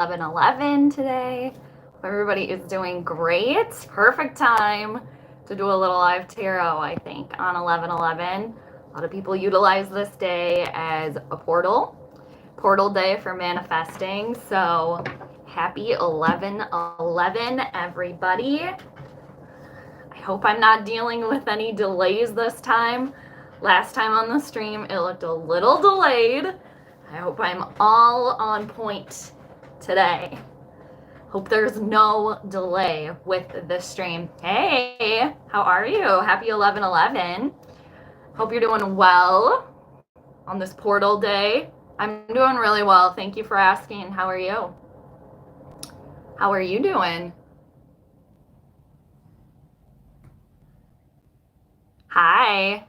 11:11 today. Hope everybody is doing great. Perfect time to do a little live tarot, I think, on 11:11. A lot of people utilize this day as a portal day for manifesting. So happy 11:11, everybody. I hope I'm not dealing with any delays this time. Last time on the stream, it looked a little delayed. I hope I'm all on point today. Hope there's no delay with this stream. Hey, how are you? Happy 11:11. Hope you're doing well on this portal day. I'm doing really well. Thank you for asking. How are you? How are you doing? Hi.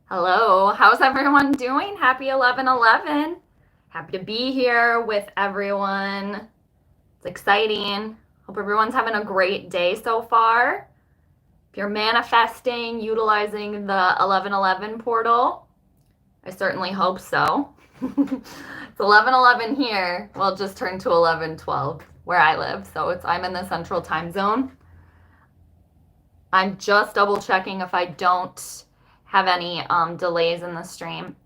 Hello. How's everyone doing? Happy 11:11. Happy to be here with everyone. It's exciting. Hope everyone's having a great day so far. If you're manifesting, utilizing the 11:11 portal, I certainly hope so. It's 11:11 here. Well, it just turned to 11:12 where I live. So I'm in the central time zone. I'm just double checking if I don't have any delays in the stream.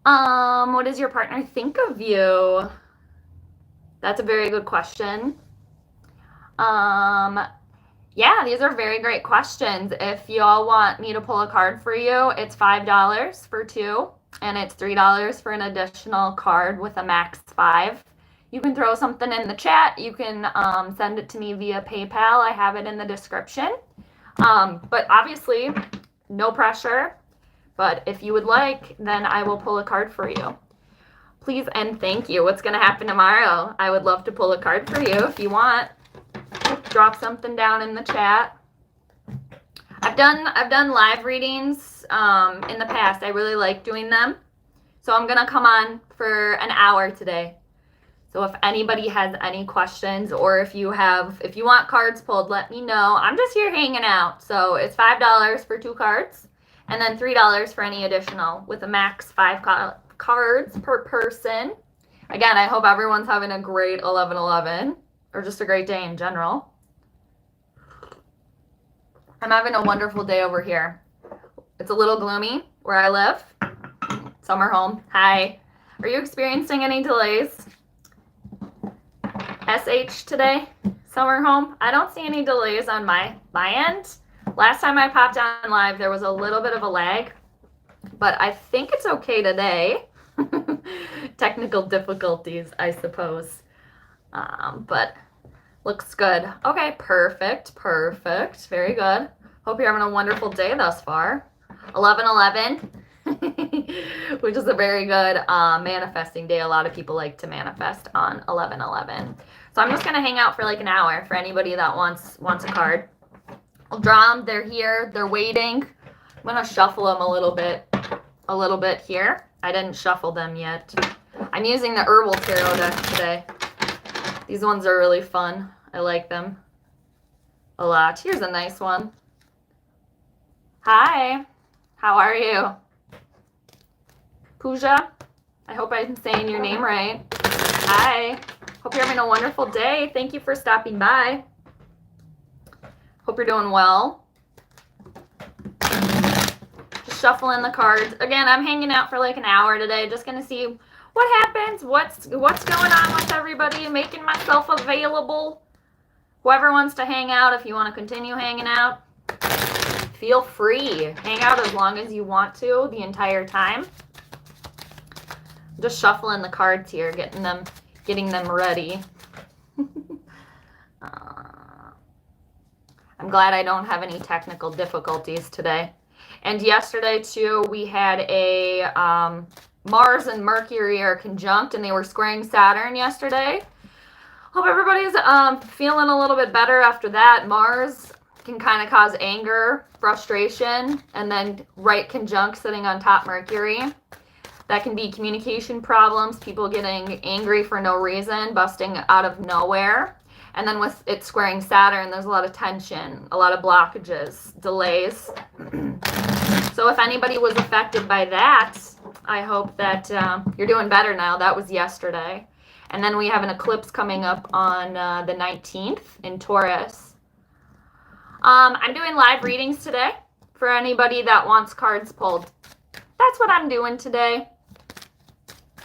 What does your partner think of you? That's a very good question. Yeah, these are very great questions. If you all want me to pull a card for you, it's $5 for two, and it's $3 for an additional card with a max 5. You can throw something in the chat. You can send it to me via PayPal. I have it in the description. But obviously, no pressure. But if you would like, then I will pull a card for you. Please and thank you. What's going to happen tomorrow? I would love to pull a card for you if you want. Drop something down in the chat. I've done live readings in the past. I really like doing them. So I'm going to come on for an hour today. So if anybody has any questions, or if you want cards pulled, let me know. I'm just here hanging out. So it's $5 for 2 cards, and then $3 for any additional, with a max 5 cards per person. Again, I hope everyone's having a great 11:11, or just a great day in general. I'm having a wonderful day over here. It's a little gloomy where I live. Summer home. Hi. Are you experiencing any delays? SH today, summer home. I don't see any delays on my end. Last time I popped on live, there was a little bit of a lag, but I think it's okay today. Technical difficulties, I suppose. But looks good. Okay, perfect. Very good. Hope you're having a wonderful day thus far. 11:11. Which is a very good manifesting day. A lot of people like to manifest on 11:11. So I'm just going to hang out for like an hour for anybody that wants a card. I'll draw them. They're here. They're waiting. I'm going to shuffle them a little bit here. I didn't shuffle them yet. I'm using the Herbal Tarot deck today. These ones are really fun. I like them a lot. Here's a nice one. Hi. How are you? Pooja, I hope I'm saying your name right. Hi. Hope you're having a wonderful day. Thank you for stopping by. Hope you're doing well. Just shuffling the cards. Again, I'm hanging out for like an hour today. Just going to see what happens, what's going on with everybody, making myself available. Whoever wants to hang out, if you want to continue hanging out, feel free. Hang out as long as you want to, the entire time. Just shuffling the cards here, getting them ready. I'm glad I don't have any technical difficulties today. And yesterday too, we had a Mars and Mercury are conjunct, and they were squaring Saturn yesterday. Hope everybody's feeling a little bit better after that. Mars can kind of cause anger, frustration, and then right conjunct sitting on top Mercury. That can be communication problems, people getting angry for no reason, busting out of nowhere. And then with it squaring Saturn, there's a lot of tension, a lot of blockages, delays. So if anybody was affected by that, I hope that you're doing better now. That was yesterday. And then we have an eclipse coming up on the 19th in Taurus. I'm doing live readings today for anybody that wants cards pulled. That's what I'm doing today.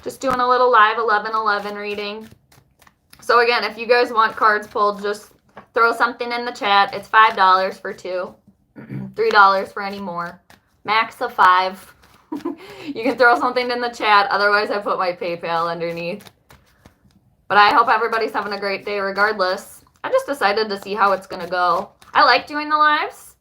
Just doing a little live 11/11 reading. So again, if you guys want cards pulled, just throw something in the chat. It's $5 for 2, $3 for any more. Max of 5. You can throw something in the chat. Otherwise, I put my PayPal underneath. But I hope everybody's having a great day regardless. I just decided to see how it's going to go. I like doing the lives.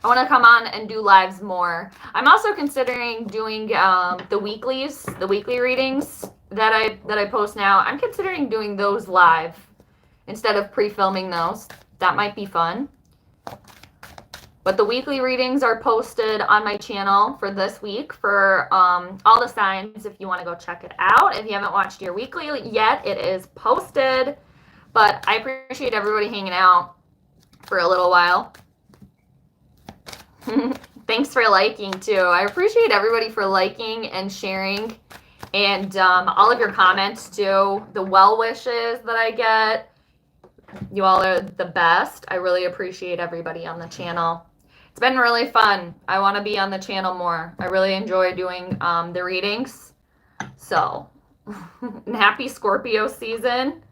I want to come on and do lives more. I'm also considering doing the weeklies, the weekly readings that I post now. I'm considering doing those live instead of pre-filming those. That might be fun. But the weekly readings are posted on my channel for this week for all the signs if you want to go check it out. If you haven't watched your weekly yet, it is posted. But I appreciate everybody hanging out for a little while. Thanks for liking too. I appreciate everybody for liking and sharing and all of your comments too. The well wishes that I get. You all are the best. I really appreciate everybody on the channel. It's been really fun. I want to be on the channel more. I really enjoy doing the readings. So, happy Scorpio season.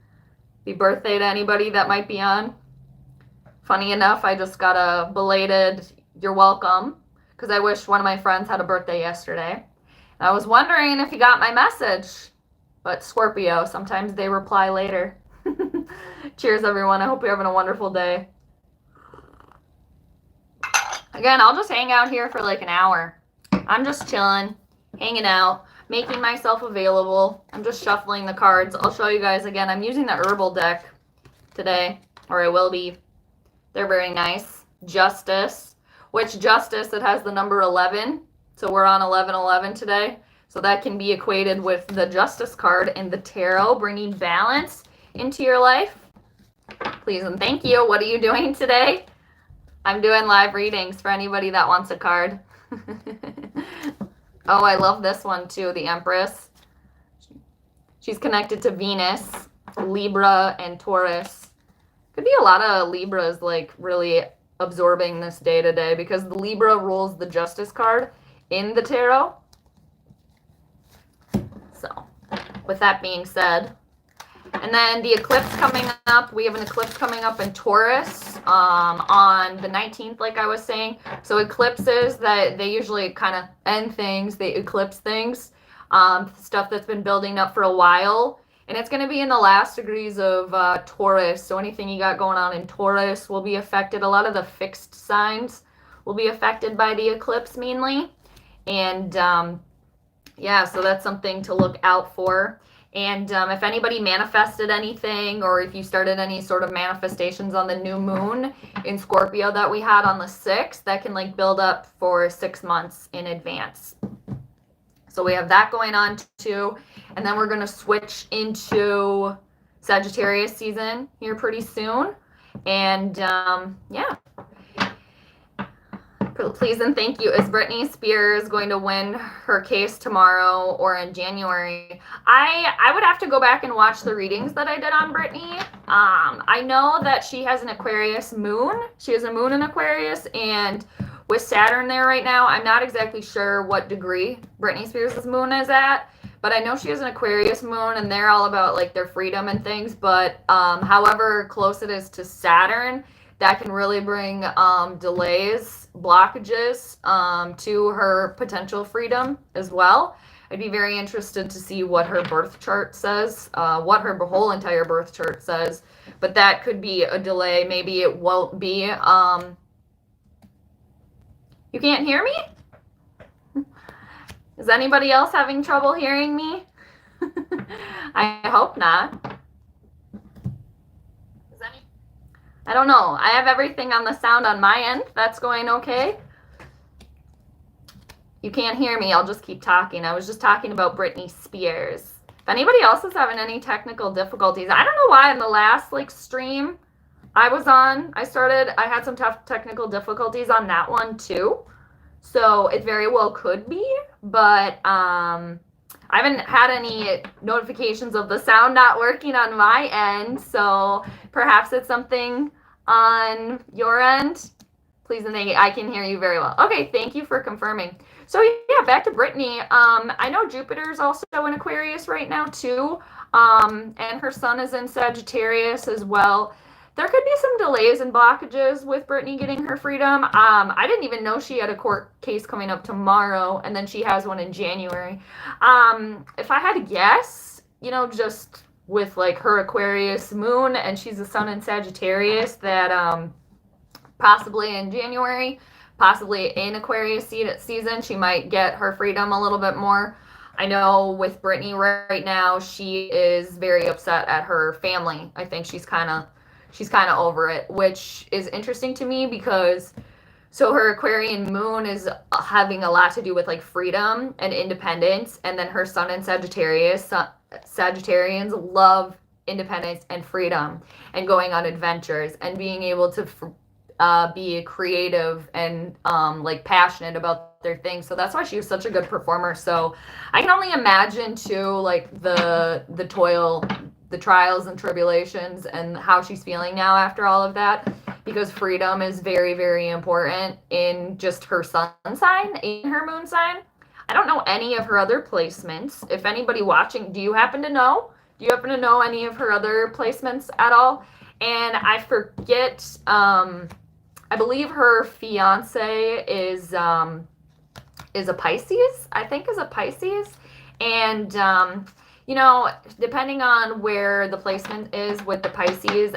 Happy birthday to anybody that might be on. Funny enough, I just got a belated you're welcome because I wish one of my friends had a birthday yesterday. And I was wondering if you got my message. But Scorpio, sometimes they reply later. Cheers, everyone. I hope you're having a wonderful day. Again, I'll just hang out here for like an hour. I'm just chilling, hanging out, making myself available. I'm just shuffling the cards. I'll show you guys again. I'm using the herbal deck today, or I will be. They're very nice. Justice, which Justice, it has the number 11. So we're on 11/11 today. So that can be equated with the Justice card in the tarot, bringing balance into your life. Please and thank you. What are you doing today? I'm doing live readings for anybody that wants a card. Oh, I love this one too, the Empress. She's connected to Venus, Libra, and Taurus. Could be a lot of Libras like really absorbing this day today because the Libra rules the Justice card in the tarot. So, with that being said, and then the eclipse coming up, we have an eclipse coming up in Taurus on the 19th, like I was saying. So eclipses, that they usually kind of end things, they eclipse things, stuff that's been building up for a while. And it's going to be in the last degrees of Taurus. So anything you got going on in Taurus will be affected. A lot of the fixed signs will be affected by the eclipse mainly. And yeah, so that's something to look out for. And if anybody manifested anything or if you started any sort of manifestations on the new moon in Scorpio that we had on the 6th, that can like build up for 6 months in advance. So we have that going on too. And then we're going to switch into Sagittarius season here pretty soon. And yeah. Please and thank you. Is Britney Spears going to win her case tomorrow or in January? I would have to go back and watch the readings that I did on Britney. I know that she has an Aquarius moon. She has a moon in Aquarius, and with Saturn there right now, I'm not exactly sure what degree Britney Spears' moon is at, but I know she has an Aquarius moon, and they're all about like their freedom and things. But however close it is to Saturn, that can really bring delays, blockages to her potential freedom as well. I'd be very interested to see what her birth chart says, what her whole entire birth chart says. But that could be a delay. Maybe it won't be. You can't hear me? Is anybody else having trouble hearing me? I hope not. I don't know. I have everything on the sound on my end. That's going okay. You can't hear me. I'll just keep talking. I was just talking about Britney Spears. If anybody else is having any technical difficulties, I don't know why in the last like stream I was on, I had some tough technical difficulties on that one too. So it very well could be, but I I haven't had any notifications of the sound not working on my end, so perhaps it's something on your end. Please and thank you. I can hear you very well. Okay, thank you for confirming. So yeah, back to Britney. I know Jupiter's also in Aquarius right now too, and her sun is in Sagittarius as well. There could be some delays and blockages with Britney getting her freedom. I didn't even know she had a court case coming up tomorrow, and then she has one in January. If I had to guess, you know, just with like her Aquarius moon, and she's a sun in Sagittarius, that possibly in January, possibly in Aquarius season, she might get her freedom a little bit more. I know with Britney right now, she is very upset at her family. I think she's kind of over it, which is interesting to me because so her Aquarian moon is having a lot to do with like freedom and independence, and then her sun in Sagittarius. Sagittarians love independence and freedom and going on adventures and being able to be creative and like passionate about their things. So that's why she was such a good performer. So I can only imagine too, like the toil, the trials and tribulations, and how she's feeling now after all of that, because freedom is very, very important in just her sun sign, in her moon sign. I don't know any of her other placements. If anybody watching, do you happen to know? Do you happen to know any of her other placements at all? And I forget, I believe her fiance is a Pisces, I think is a Pisces. And, you know, depending on where the placement is with the Pisces,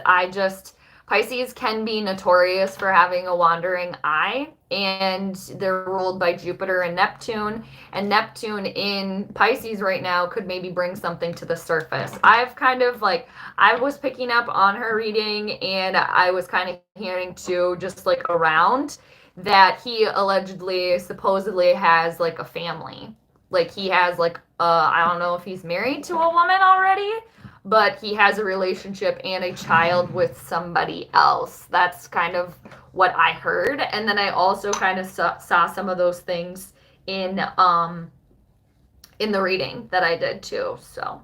Pisces can be notorious for having a wandering eye, and they're ruled by Jupiter and Neptune in Pisces right now could maybe bring something to the surface. I was picking up on her reading, and I was kind of hearing too, just like around, that he supposedly has like a family. Like he has like, I don't know if he's married to a woman already, but he has a relationship and a child with somebody else. That's kind of what I heard. And then I also kind of saw some of those things in the reading that I did too. So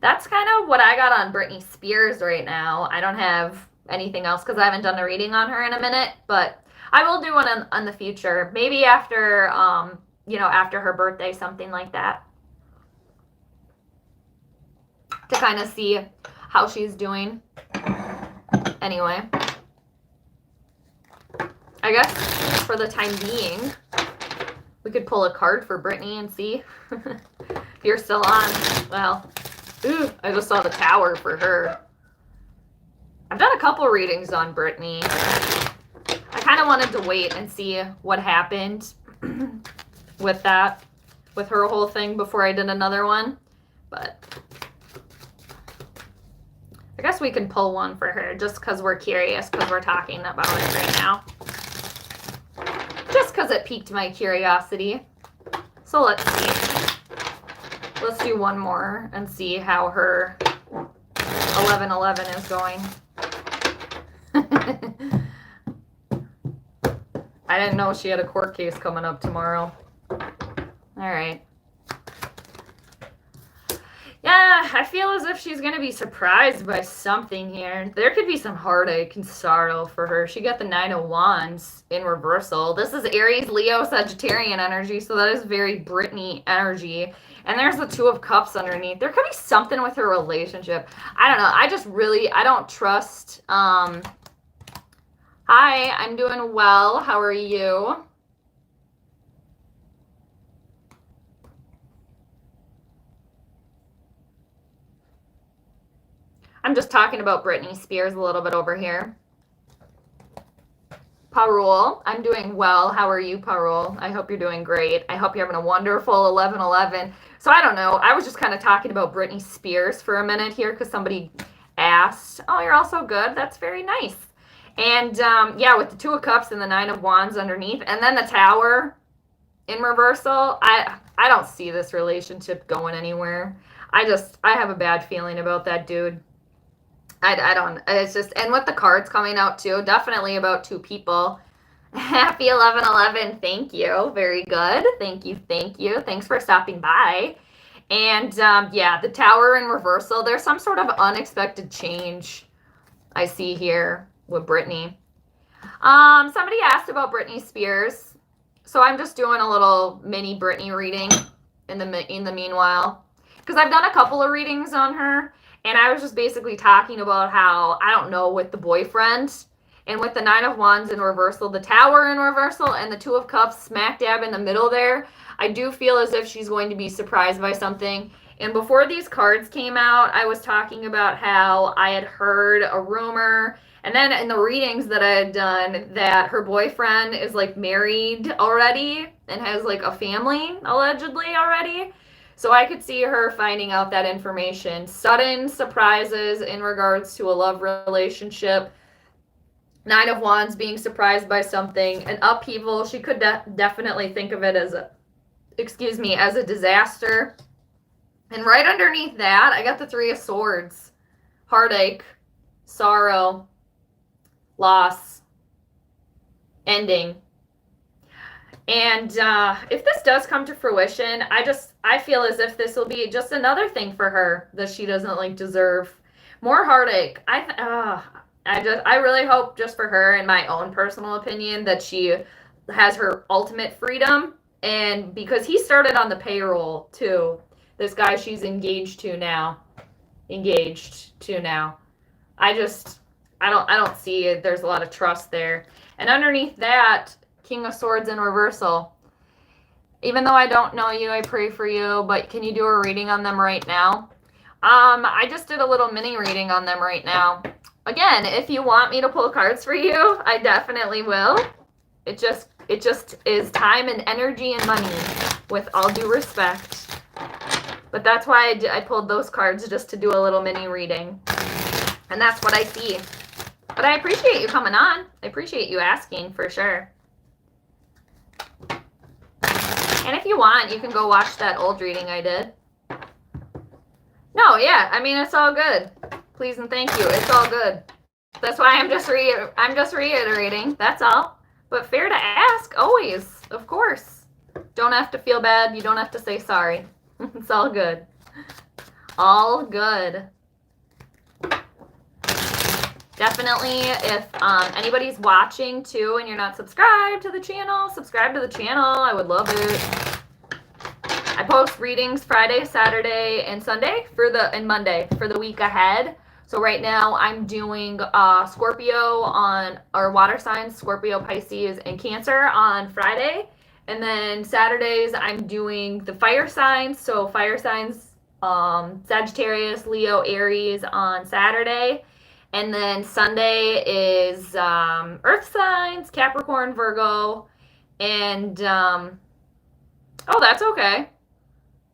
that's kind of what I got on Britney Spears right now. I don't have anything else because I haven't done a reading on her in a minute, but I will do one on the future. Maybe after, after her birthday, something like that, to kind of see how she's doing. Anyway, I guess for the time being, we could pull a card for Britney and see if you're still on. Well, I just saw the Tower for her. I've done a couple readings on Britney. I kind of wanted to wait and see what happened with her whole thing before I did another one, but I guess we can pull one for her just because we're curious, because we're talking about it right now. Just because it piqued my curiosity. So let's see. Let's do one more and see how her 1111 is going. I didn't know she had a court case coming up tomorrow. All right. Yeah, I feel as if she's going to be surprised by something here. There could be some heartache and sorrow for her. She got the Nine of Wands in reversal. This is Aries, Leo, Sagittarian energy, so that is very Britney energy. And there's the Two of Cups underneath. There could be something with her relationship. I don't know. I don't trust. Hi, I'm doing well. How are you? I'm just talking about Britney Spears a little bit over here. Parul, I'm doing well. How are you, Parul? I hope you're doing great. I hope you're having a wonderful 11/11. So I don't know. I was just kind of talking about Britney Spears for a minute here because somebody asked. Oh, you're also good. That's very nice. And yeah, with the Two of Cups and the Nine of Wands underneath, and then the Tower in reversal, I don't see this relationship going anywhere. I have a bad feeling about that dude. I don't, it's just, and with the cards coming out too, definitely about two people. Happy 11/11. Thank you. Very good. Thank you. Thanks for stopping by. And yeah, the Tower in reversal. There's some sort of unexpected change I see here with Britney. Somebody asked about Britney Spears. So I'm just doing a little mini Britney reading in the meanwhile. Because I've done a couple of readings on her. And I was just basically talking about how, I don't know, with the boyfriend and with the Nine of Wands in reversal, the Tower in reversal, and the Two of Cups smack dab in the middle there, I do feel as if she's going to be surprised by something. And before these cards came out, I was talking about how I had heard a rumor, and then in the readings that I had done, that her boyfriend is like married already and has like a family, allegedly already. So I could see her finding out that information. Sudden surprises in regards to a love relationship. Nine of Wands being surprised by something. An upheaval. She could definitely think of it as a, as a disaster. And right underneath that, I got the Three of Swords. Heartache, sorrow, loss, ending. And if this does come to fruition, I feel as if this will be just another thing for her that she doesn't like deserve. More heartache. I really hope, just for her, in my own personal opinion, that she has her ultimate freedom. And because he started on the payroll too, this guy she's engaged to now. I don't see it. There's a lot of trust there. And underneath that, King of Swords in reversal. Even though I don't know you, I pray for you, but can you do a reading on them right now? I just did a little mini reading on them right now. Again, if you want me to pull cards for you, I definitely will. It just is time and energy and money, with all due respect. But that's why I pulled those cards, just to do a little mini reading. And that's what I see. But I appreciate you coming on. I appreciate you asking, for sure. And if you want, you can go watch that old reading I did. No, yeah, I mean, it's all good. Please and thank you. It's all good. That's why I'm just reiterating. That's all. But fair to ask, always, of course. Don't have to feel bad. You don't have to say sorry. It's all good. All good. Definitely, if anybody's watching too and you're not subscribed to the channel, subscribe to the channel. I would love it. I post readings Friday, Saturday, and Sunday and Monday for the week ahead. So right now I'm doing Scorpio or water signs, Scorpio, Pisces, and Cancer on Friday. And then Saturdays I'm doing the fire signs. So fire signs, Sagittarius, Leo, Aries on Saturday. And then Sunday is Earth signs, Capricorn, Virgo, and, oh, that's okay.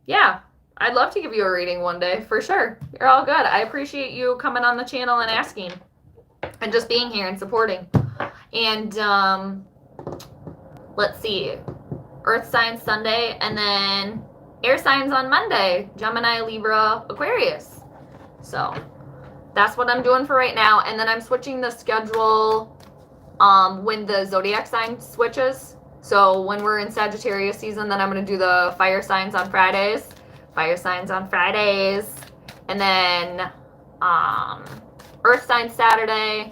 Yeah, I'd love to give you a reading one day, for sure. You're all good. I appreciate you coming on the channel and asking, and just being here and supporting. And, let's see, Earth signs Sunday, and then air signs on Monday, Gemini, Libra, Aquarius. So that's what I'm doing for right now. And then I'm switching the schedule when the zodiac sign switches. So when we're in Sagittarius season, then I'm going to do the fire signs on Fridays. Fire signs on Fridays. And then earth signs Saturday.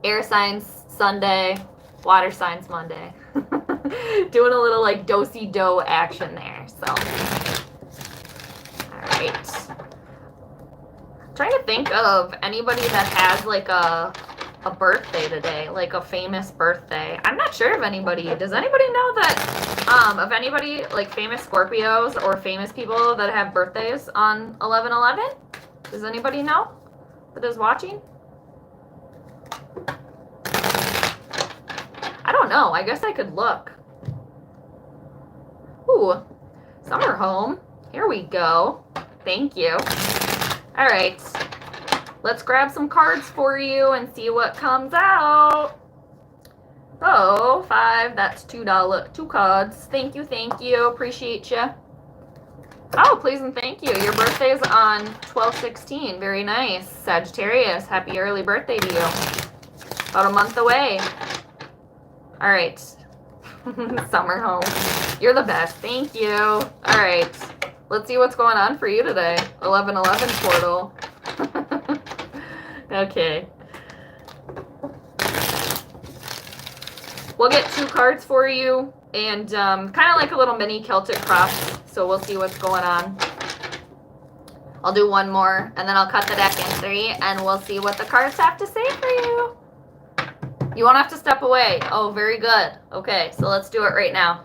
Air signs Sunday. Water signs Monday. Doing a little like do-si-do action there. So, all right. Trying to think of anybody that has like a birthday today, like a famous birthday. I'm not sure of anybody. Does anybody know that of anybody like famous Scorpios or famous people that have birthdays on 11/11? Does anybody know that is watching? I don't know. I guess I could look. Ooh, summer home. Here we go. Thank you. All right, let's grab some cards for you and see what comes out. Oh, 5, that's $2, 2 cards. Thank you, appreciate you. Oh, please and thank you. Your birthday is on 12/16, very nice. Sagittarius, happy early birthday to you. About a month away. All right, summer home. You're the best, thank you. All right, Let's see what's going on for you today. 1111 portal. Okay. We'll get 2 cards for you, and kind of like a little mini Celtic cross, so we'll see what's going on. I'll do 1 more, and then I'll cut the deck in 3, and we'll see what the cards have to say for you. You won't have to step away. Oh, very good. Okay, so let's do it right now.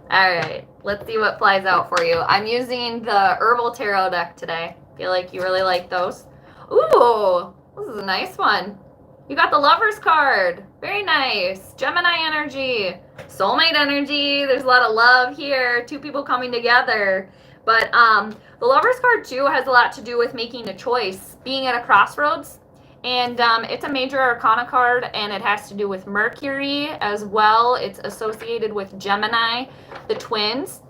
All right, let's see what flies out for you. I'm using the Herbal Tarot deck today. Feel like you really like those. Ooh, this is a nice one. You got the Lover's card. Very nice. Gemini energy. Soulmate energy. There's a lot of love here. 2 people coming together. But the Lover's card, too, has a lot to do with making a choice, being at a crossroads. And it's a major arcana card, and it has to do with Mercury as well. It's associated with Gemini, the twins.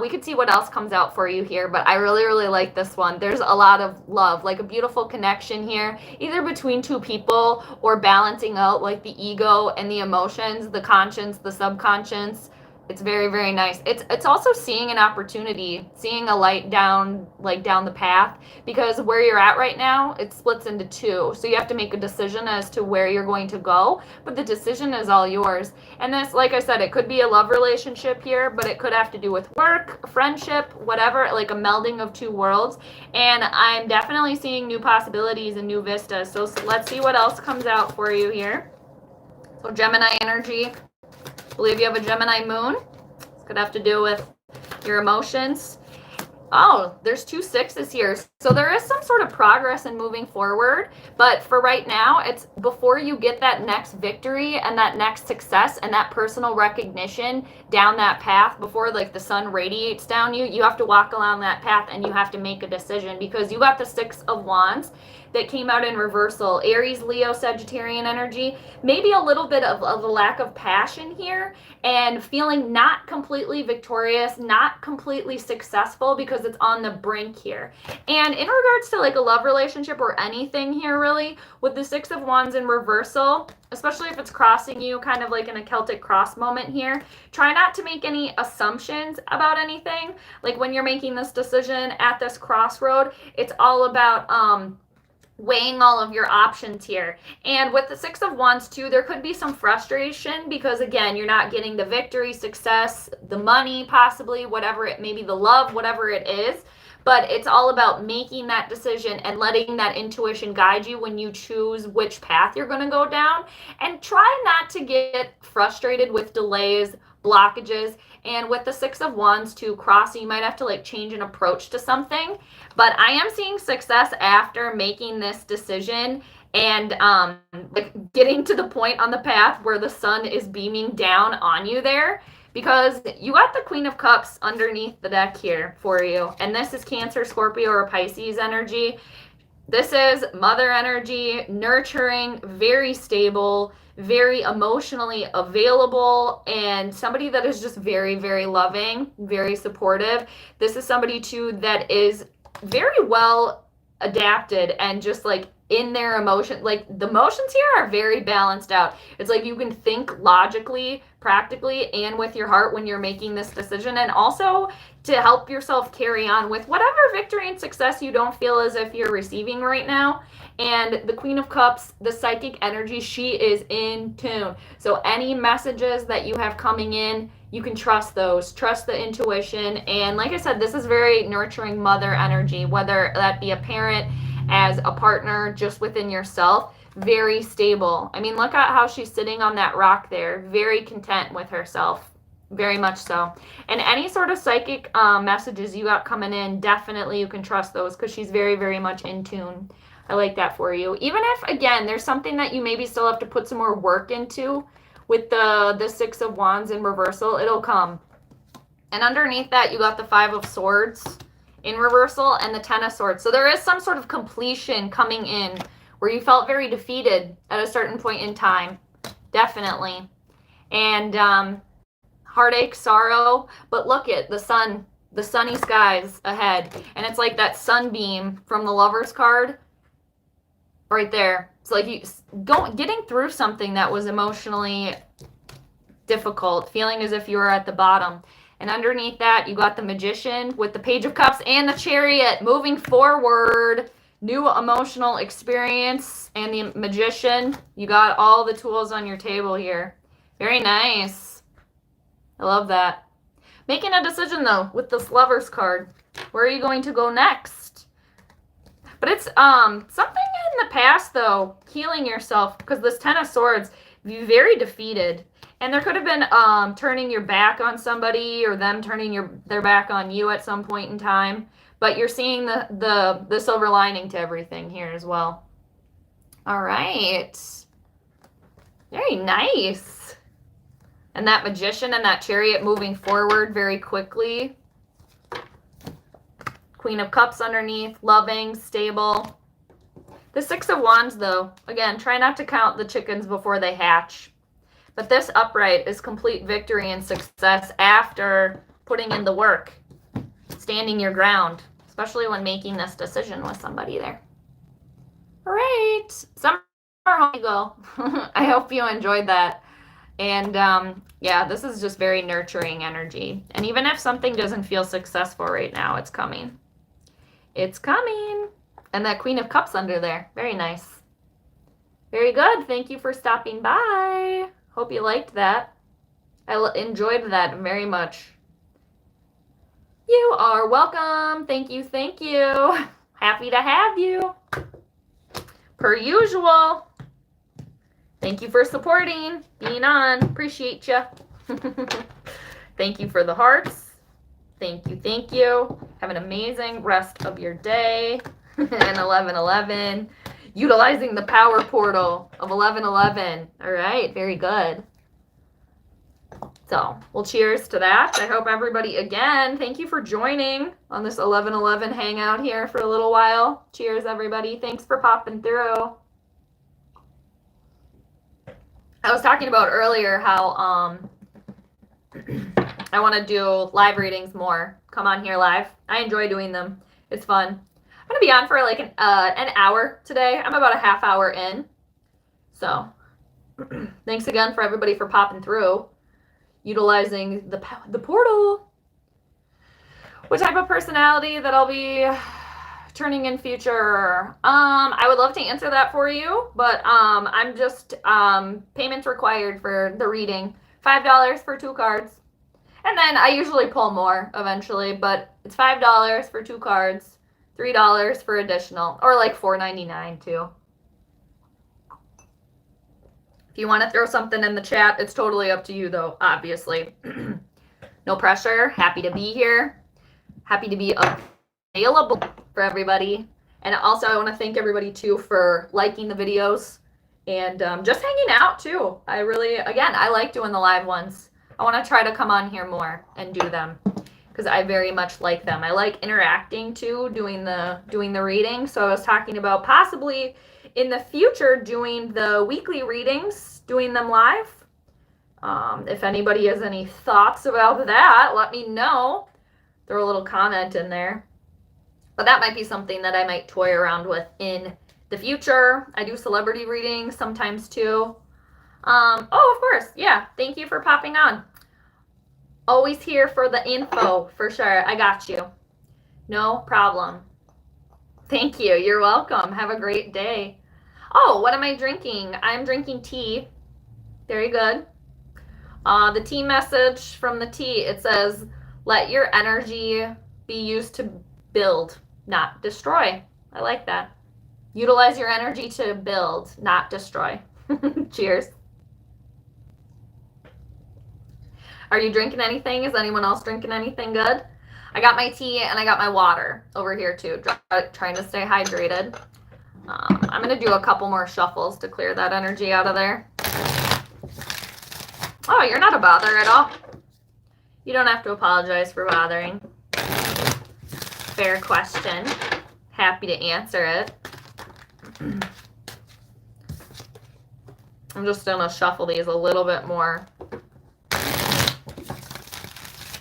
We could see what else comes out for you here, but I really, really like this one. There's a lot of love, like a beautiful connection here, either between 2 people or balancing out like the ego and the emotions, the conscience, the subconscious. It's very, very nice. It's also seeing an opportunity, seeing a light down the path, because where you're at right now, it splits into 2. So you have to make a decision as to where you're going to go, but the decision is all yours. And this, like I said, it could be a love relationship here, but it could have to do with work, friendship, whatever, like a melding of 2 worlds. And I'm definitely seeing new possibilities and new vistas. So let's see what else comes out for you here. So Gemini energy. I believe you have a Gemini moon. This could have to do with your emotions. Oh, there's 2 6s here. So there is some sort of progress in moving forward. But for right now, it's before you get that next victory and that next success and that personal recognition down that path, before like the sun radiates down you, you have to walk along that path and you have to make a decision, because you got the 6 of Wands that came out in reversal. Aries, Leo, Sagittarian energy. Maybe a little bit of a lack of passion here and feeling not completely victorious, not completely successful, because it's on the brink here. And in regards to like a love relationship or anything here really, with the 6 of Wands in reversal, especially if it's crossing you kind of like in a Celtic cross moment here, try not to make any assumptions about anything. Like when you're making this decision at this crossroad, it's all about weighing all of your options here. And with the 6 of Wands too, there could be some frustration because again, you're not getting the victory, success, the money, possibly, whatever it may be, the love, whatever it is. But it's all about making that decision and letting that intuition guide you when you choose which path you're going to go down. And try not to get frustrated with delays, blockages. And with the 6 of Wands too crossing, you might have to like change an approach to something. But I am seeing success after making this decision and like getting to the point on the path where the sun is beaming down on you there. Because you got the Queen of Cups underneath the deck here for you. And this is Cancer, Scorpio, or Pisces energy. This is mother energy, nurturing, very stable, very emotionally available, and somebody that is just very, very loving, very supportive. This is somebody, too, that is very well adapted and just like in their emotion, like the emotions here are very balanced out. It's like you can think logically, practically, and with your heart when you're making this decision, and also to help yourself carry on with whatever victory and success you don't feel as if you're receiving right now. And the Queen of Cups, the psychic energy, she is in tune. So any messages that you have coming in, you can trust those, trust the intuition. And like I said, this is very nurturing mother energy, whether that be a parent, as a partner, just within yourself. Very stable. I mean, look at how she's sitting on that rock there, very content with herself, very much so. And any sort of psychic messages you got coming in, definitely you can trust those, because she's very, very much in tune. I like that for you. Even if, again, there's something that you maybe still have to put some more work into with the 6 of Wands in reversal, it'll come. And underneath that, you got the 5 of Swords in reversal and the 10 of Swords. So there is some sort of completion coming in where you felt very defeated at a certain point in time. Definitely. And heartache, sorrow, but look at the sun, the sunny skies ahead. And it's like that sunbeam from the Lover's card right there. It's like you getting through something that was emotionally difficult, feeling as if you were at the bottom. And underneath that, you got the Magician with the Page of Cups and the Chariot moving forward. New emotional experience and the Magician. You got all the tools on your table here. Very nice. I love that. Making a decision, though, with this Lover's card. Where are you going to go next? But it's something in the past, though, healing yourself, because this Ten of Swords, you're very defeated. And there could have been turning your back on somebody or them turning their back on you at some point in time. But you're seeing the silver lining to everything here as well. All right. Very nice. And that Magician and that Chariot moving forward very quickly. Queen of Cups underneath, loving, stable. The Six of Wands, though, again, try not to count the chickens before they hatch. But this upright is complete victory and success after putting in the work, standing your ground, especially when making this decision with somebody there. All right, summer home you go. I hope you enjoyed that. And yeah, this is just very nurturing energy. And even if something doesn't feel successful right now, it's coming. It's coming. And that Queen of Cups under there, very nice. Very good. Thank you for stopping by. Hope you liked that. I enjoyed that very much. You are welcome. Thank you. Thank you. Happy to have you. Per usual. Thank you for supporting, being on. Appreciate you. Thank you for the hearts. Thank you. Thank you. Have an amazing rest of your day. And 11/11. Utilizing the power portal of 11/11. All right, very good. So, well, cheers to that. I hope everybody, again, thank you for joining on this 11/11 hangout here for a little while. Cheers, everybody. Thanks for popping through. I was talking about earlier how I want to do live readings more. Come on here live. I enjoy doing them. It's fun. I'm going to be on for like an hour today. I'm about a half hour in. So, thanks again for everybody for popping through. Utilizing the portal. What type of personality that I'll be turning in future? I would love to answer that for you, but I'm just payments required for the reading. $5 for 2 cards. And then I usually pull more eventually, but it's $5 for 2 cards. $3 for additional, or like $4.99 too. If you want to throw something in the chat, it's totally up to you though, obviously. No pressure. Happy to be here. Happy to be available for everybody. And also I want to thank everybody too for liking the videos and just hanging out too. I really, again, I like doing the live ones. I want to try to come on here more and do them, because I very much like them. I like interacting too, doing the reading. So I was talking about possibly in the future doing the weekly readings, doing them live. If anybody has any thoughts about that, let me know. Throw a little comment in there. But that might be something that I might toy around with in the future. I do celebrity readings sometimes too. Oh, of course. Yeah. Thank you for popping on. Always here for the info, for sure. I got you. No problem. Thank you. You're welcome. Have a great day. Oh, what am I drinking? I'm drinking tea. Very good. The tea message from the tea, it says, let your energy be used to build, not destroy. I like that. Utilize your energy to build, not destroy. Cheers. Are you drinking anything? Is anyone else drinking anything good? I got my tea and I got my water over here too, trying to stay hydrated. I'm going to do a couple more shuffles to clear that energy out of there. Oh, you're not a bother at all. You don't have to apologize for bothering. Fair question. Happy to answer it. I'm just going to shuffle these a little bit more.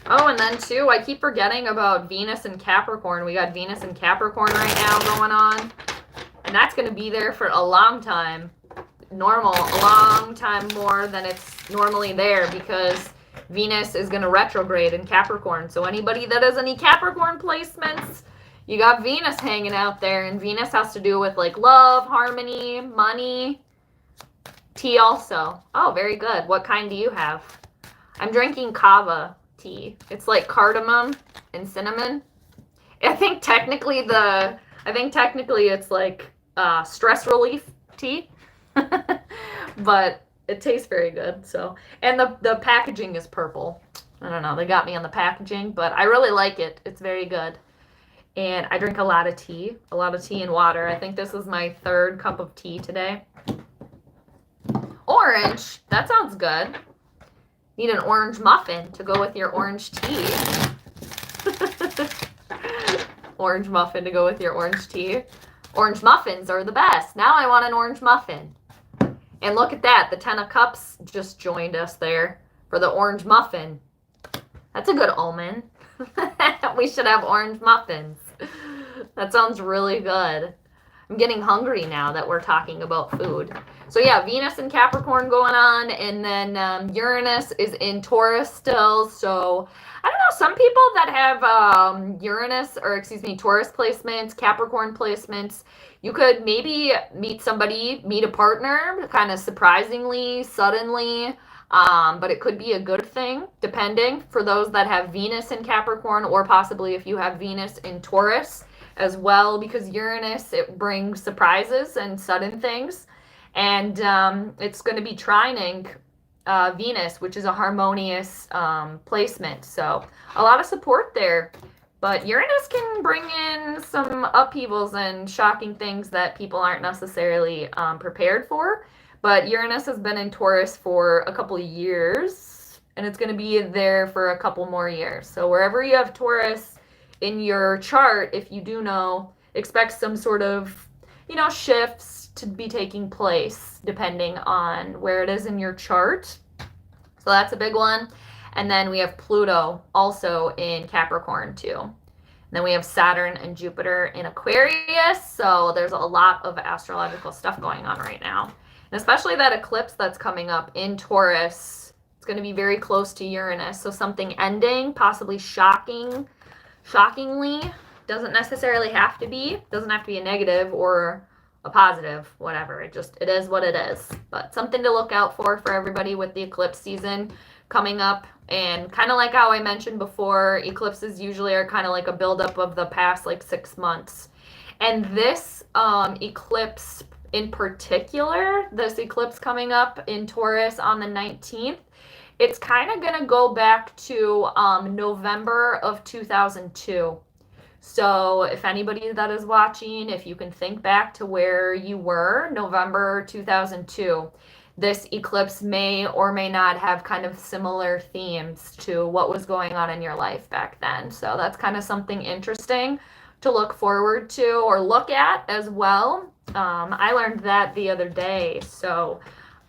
Oh, and then too, I keep forgetting about Venus and Capricorn. We got Venus and Capricorn right now going on. And that's going to be there for a long time. A long time more than it's normally there, because Venus is going to retrograde in Capricorn. So anybody that has any Capricorn placements, you got Venus hanging out there. And Venus has to do with like love, harmony, money. Tea also. Oh, very good. What kind do you have? I'm drinking kava tea. It's like cardamom and cinnamon. I think technically it's like stress relief tea. But it tastes very good. So, and the packaging is purple. I don't know, they got me on the packaging, but I really like it. It's very good. And I drink a lot of tea and water. I think this is my 3rd cup of tea today. Orange, that sounds good. Need an orange muffin to go with your orange tea. Orange muffin to go with your orange tea. Orange muffins are the best. Now I want an orange muffin. And look at that. The 10 of Cups just joined us there for the orange muffin. That's a good omen. We should have orange muffins. That sounds really good. I'm getting hungry now that we're talking about food. So yeah, Venus and Capricorn going on, and then Uranus is in Taurus still. So I don't know, some people that have Taurus placements, Capricorn placements, you could maybe meet a partner, kind of surprisingly, suddenly, but it could be a good thing, depending, for those that have Venus in Capricorn, or possibly if you have Venus in Taurus as well, because Uranus, it brings surprises and sudden things. And it's going to be trining Venus, which is a harmonious placement. So a lot of support there. But Uranus can bring in some upheavals and shocking things that people aren't necessarily prepared for. But Uranus has been in Taurus for a couple of years, and it's going to be there for a couple more years. So wherever you have Taurus in your chart, if you do know, expect some sort of, shifts to be taking place depending on where it is in your chart. So that's a big one. And then we have Pluto also in Capricorn too. And then we have Saturn and Jupiter in Aquarius. So there's a lot of astrological stuff going on right now. And especially that eclipse that's coming up in Taurus. It's going to be very close to Uranus. So something ending, possibly shockingly. Doesn't necessarily have to be. Doesn't have to be a negative or a positive, whatever. It is what it is. But something to look out for everybody with the eclipse season coming up. And kind of like how I mentioned before, eclipses usually are kind of like a buildup of the past 6 months. And this eclipse in particular, this eclipse coming up in Taurus on the 19th, it's kind of going to go back to November of 2002. So if anybody that is watching, if you can think back to where you were, November 2002, this eclipse may or may not have kind of similar themes to what was going on in your life back then. So that's kind of something interesting to look forward to or look at as well. I learned that the other day, so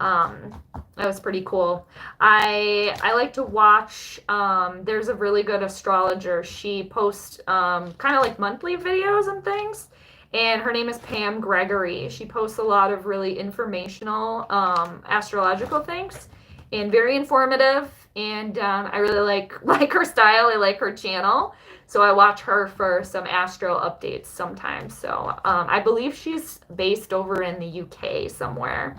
that was pretty cool. I like to watch, there's a really good astrologer. She posts kind of like monthly videos and things, and her name is Pam Gregory. She posts a lot of really informational astrological things and very informative, and I really like her style. I like her channel, so I watch her for some astro updates sometimes. So I believe she's based over in the UK somewhere.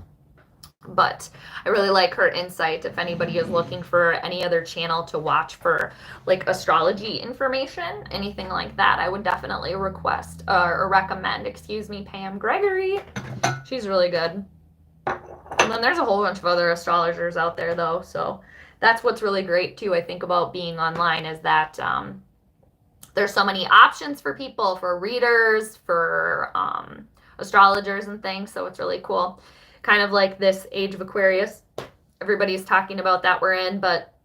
But I really like her insight. If anybody is looking for any other channel to watch for astrology information, anything like that, I would definitely request or recommend, Pam Gregory. She's really good. And then there's a whole bunch of other astrologers out there though. So that's what's really great too, I think, about being online, is that there's so many options for people, for readers, for astrologers and things. So it's really cool. Kind of like this age of Aquarius, everybody's talking about that we're in, but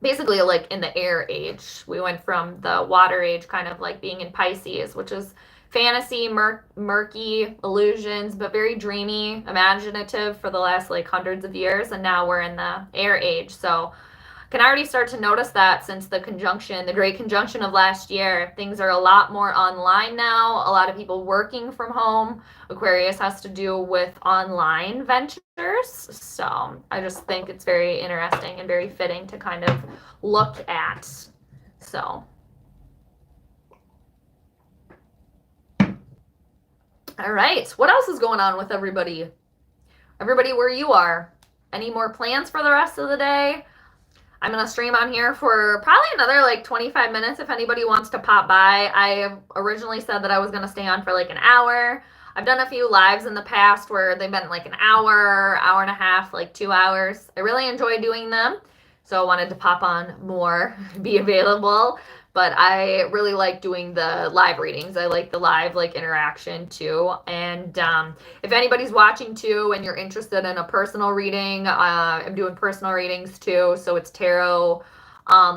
basically in the air age. We went from the water age, kind of being in Pisces, which is fantasy, murky illusions, but very dreamy, imaginative for the last hundreds of years, and now we're in the air age. So can already start to notice that since the conjunction, the great conjunction of last year. Things are a lot more online now. A lot of people working from home. Aquarius has to do with online ventures. So I just think it's very interesting and very fitting to kind of look at. So. All right. What else is going on with everybody? Everybody where you are. Any more plans for the rest of the day? I'm going to stream on here for probably another like 25 minutes if anybody wants to pop by. I originally said that I was going to stay on for like an hour. I've done a few lives in the past where they've been like an hour, hour and a half, like 2 hours. I really enjoy doing them. So I wanted to pop on more, be available. But I really like doing the live readings. I like the live like interaction too. And if anybody's watching too and you're interested in a personal reading, I'm doing personal readings too. So it's tarot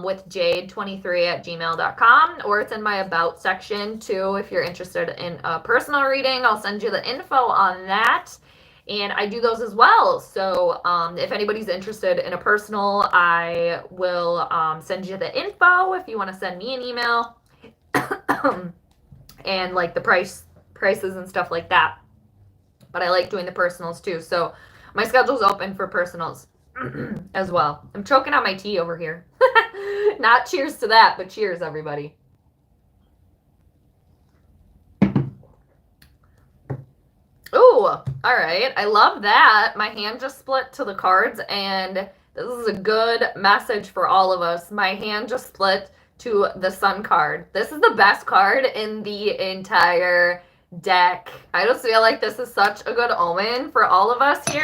with Jade23@gmail.com, or it's in my about section too. If you're interested in a personal reading, I'll send you the info on that. And I do those as well. So if anybody's interested in a personal, I will send you the info if you want to send me an email and like the prices and stuff like that. But I like doing the personals too. So my schedule's open for personals as well. I'm choking on my tea over here. Not cheers to that, but cheers, everybody. Oh, all right. I love that. My hand just split to the cards, and this is a good message for all of us. My hand just split to the Sun card. This is the best card in the entire deck. I just feel like this is such a good omen for all of us here.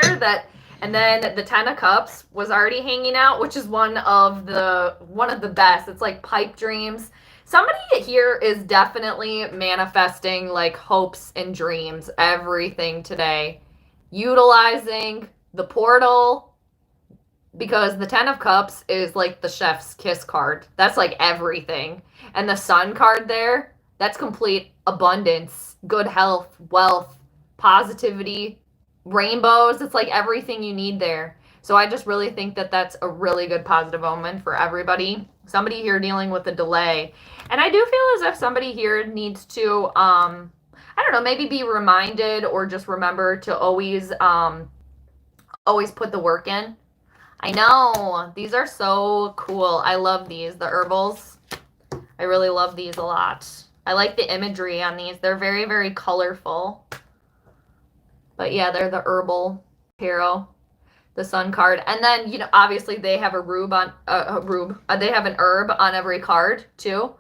And then the Ten of Cups was already hanging out, which is one of the best. It's like pipe dreams. Somebody here is definitely manifesting like hopes and dreams, everything today. Utilizing the portal, because the Ten of Cups is like the chef's kiss card. That's like everything. And the Sun card there, that's complete abundance, good health, wealth, positivity, rainbows. It's like everything you need there. So I just really think that that's a really good positive omen for everybody. Somebody here dealing with a delay. And I do feel as if somebody here needs to, I don't know, maybe be reminded or just remember to always put the work in. I know. These are so cool. I love these, the herbals. I really love these a lot. I like the imagery on these. They're very, very colorful. But yeah, they're the herbal tarot. The Sun card. And then, you know, obviously they have a rube on they have an herb on every card too.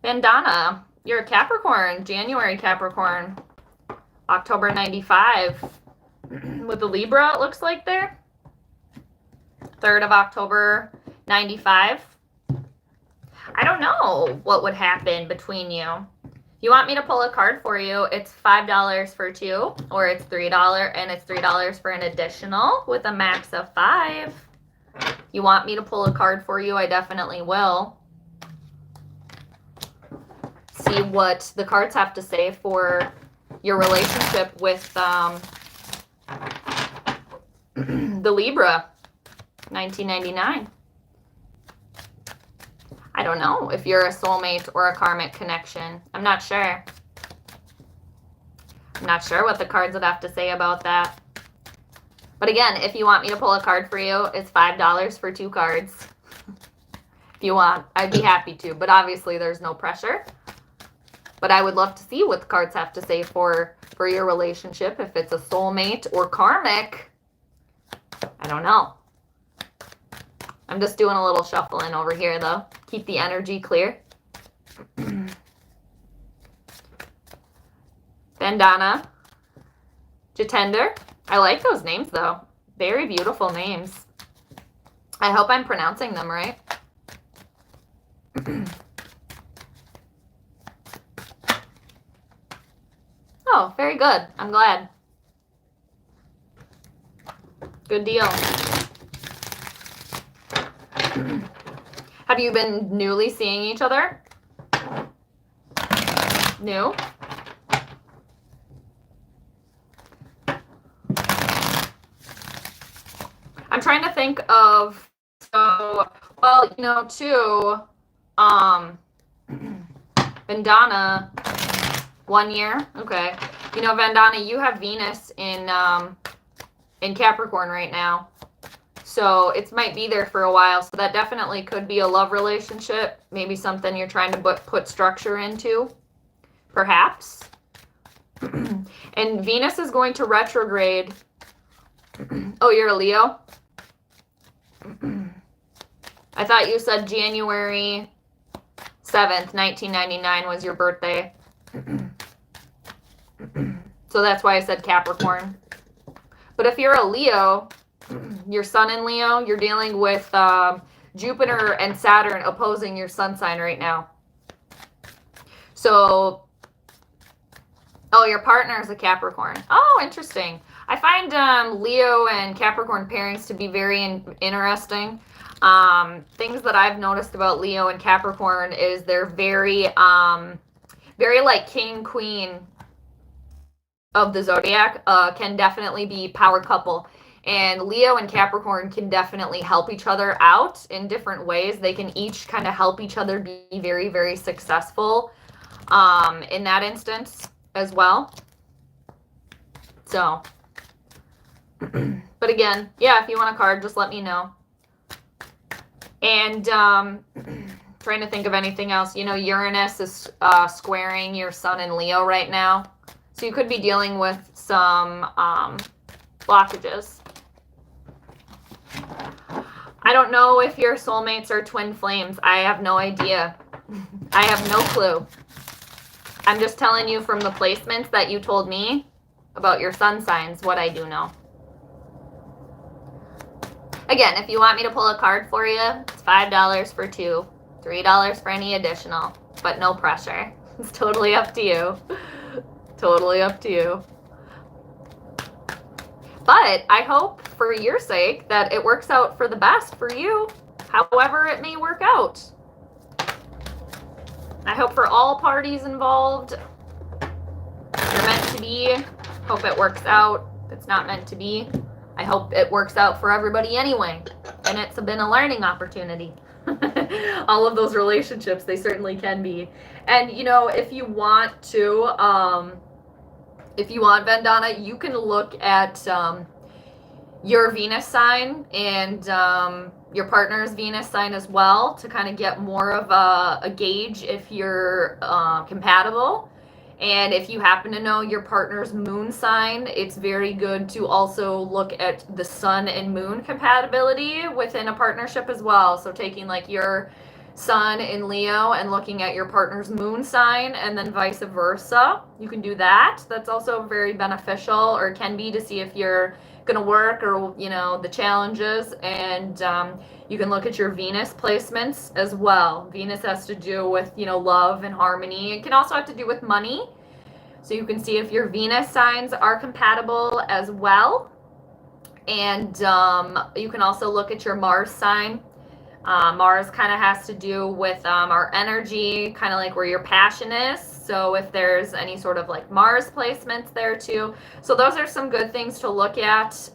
Bandana, you're a Capricorn, January Capricorn, October 95 with the Libra, it looks like there. 3rd of October 95. I don't know what would happen between you. You want me to pull a card for you, it's $5 for 2, or it's $3, and it's $3 for an additional with a max of 5. You want me to pull a card for you, I definitely will. See what the cards have to say for your relationship with the Libra, 1999. I don't know if you're a soulmate or a karmic connection. I'm not sure. I'm not sure what the cards would have to say about that. But again, if you want me to pull a card for you, it's $5 for 2 cards. If you want, I'd be happy to. But obviously, there's no pressure. But I would love to see what the cards have to say for your relationship. If it's a soulmate or karmic, I don't know. I'm just doing a little shuffling over here, though. Keep the energy clear. Bandana. Jatender. I like those names, though. Very beautiful names. I hope I'm pronouncing them right. Oh, very good. I'm glad. Good deal. Have you been newly seeing each other? New? I'm trying to think of, so, well, you know, too, Vandana, 1 year. Okay. You know, Vandana, you have Venus in Capricorn right now. So it might be there for a while. So that definitely could be a love relationship. Maybe something you're trying to put structure into, perhaps. And Venus is going to retrograde. Oh, you're a Leo? I thought you said January 7th, 1999 was your birthday. So that's why I said Capricorn. But if you're a Leo, your sun in Leo, you're dealing with Jupiter and Saturn opposing your sun sign right now. So, oh, your partner is a Capricorn. Oh, interesting. I find Leo and Capricorn pairings to be very interesting. Things that I've noticed about Leo and Capricorn is they're very like king, queen of the zodiac, can definitely be power couple. And Leo and Capricorn can definitely help each other out in different ways. They can each kind of help each other be very, very successful in that instance as well. So, but again, yeah, if you want a card, just let me know. And trying to think of anything else. You know, Uranus is squaring your sun in Leo right now. So you could be dealing with some blockages. I don't know if your soulmates are twin flames. I have no idea. I have no clue. I'm just telling you from the placements that you told me about your sun signs what I do know. Again, if you want me to pull a card for you, it's $5 for 2, $3 for any additional, but no pressure. It's totally up to you. Totally up to you. But I hope for your sake that it works out for the best for you, however it may work out. I hope for all parties involved, you're meant to be. Hope it works out. If it's not meant to be, I hope it works out for everybody anyway. And it's been a learning opportunity. All of those relationships, they certainly can be. And, you know, if you want to, Vandana, you can look at your Venus sign and your partner's Venus sign as well to kind of get more of a gauge if you're compatible. And if you happen to know your partner's moon sign, it's very good to also look at the sun and moon compatibility within a partnership as well. So taking like your sun in Leo and looking at your partner's moon sign and then vice versa. You can do that. That's also very beneficial, or can be, to see if you're going to work or, you know, the challenges. And you can look at your Venus placements as well. Venus has to do with, you know, love and harmony. It can also have to do with money. So you can see if your Venus signs are compatible as well. And you can also look at your Mars sign. Mars kind of has to do with our energy, kind of like where your passion is. So if there's any sort of like Mars placements there too. So those are some good things to look at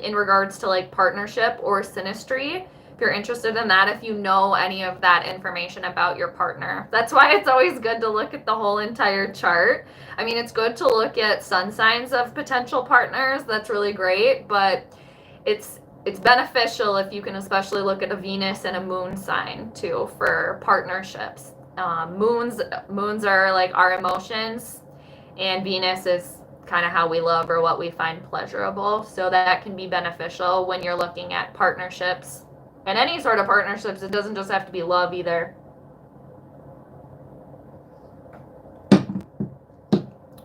in regards to like partnership or synastry. If you're interested in that, if you know any of that information about your partner. That's why it's always good to look at the whole entire chart. I mean, it's good to look at sun signs of potential partners. That's really great, but it's beneficial if you can especially look at a Venus and a moon sign too for partnerships. Moons are like our emotions, and Venus is kind of how we love or what we find pleasurable. So that can be beneficial when you're looking at partnerships. And any sort of partnerships, it doesn't just have to be love either.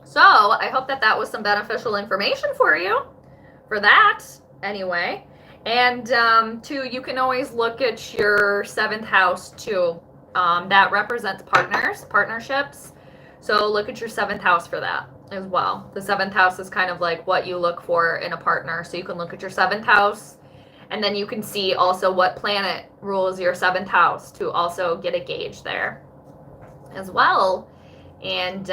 So I hope that was some beneficial information for you for that anyway. And too, you can always look at your 7th house too. That represents partnerships. So look at your 7th house for that as well. The 7th house is kind of like what you look for in a partner. So you can look at your 7th house, and then you can see also what planet rules your 7th house to also get a gauge there as well. And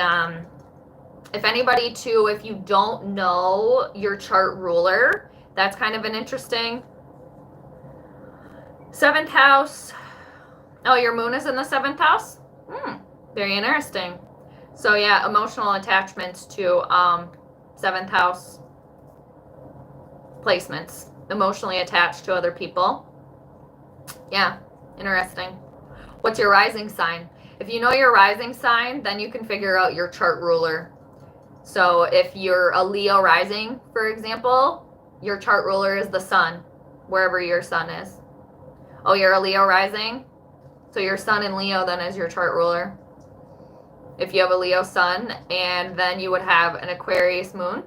if anybody too, if you don't know your chart ruler, that's kind of an interesting Seventh house. Oh, your moon is in the seventh house? Very interesting. So yeah, emotional attachments to seventh house placements. Emotionally attached to other people. Yeah, interesting. What's your rising sign? If you know your rising sign, then you can figure out your chart ruler. So if you're a Leo rising, for example, your chart ruler is the sun, wherever your sun is. Oh, you're a Leo rising? So your sun in Leo then is your chart ruler. If you have a Leo sun, and then you would have an Aquarius moon,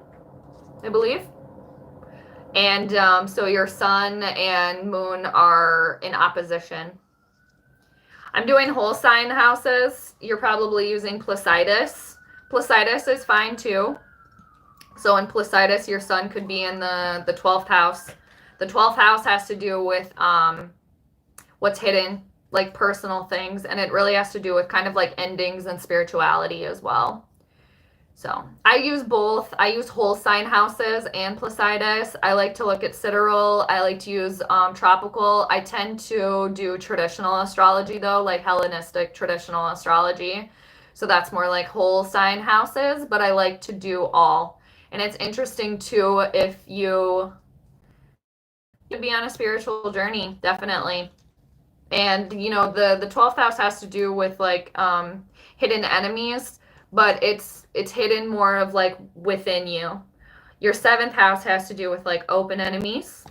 I believe. And so your sun and moon are in opposition. I'm doing whole sign houses. You're probably using Placidus. Placidus is fine too. So in Placidus, your sun could be in the 12th house. The 12th house has to do with what's hidden, like personal things, and it really has to do with kind of like endings and spirituality as well. So I use both. I use whole sign houses and Placidus. I like to look at sidereal. I like to use tropical. I tend to do traditional astrology though, like Hellenistic traditional astrology. So that's more like whole sign houses, but I like to do all. And it's interesting too if you be on a spiritual journey, definitely. And you know, the 12th house has to do with like hidden enemies, but it's hidden more of like within you. Your 7th house has to do with like open enemies.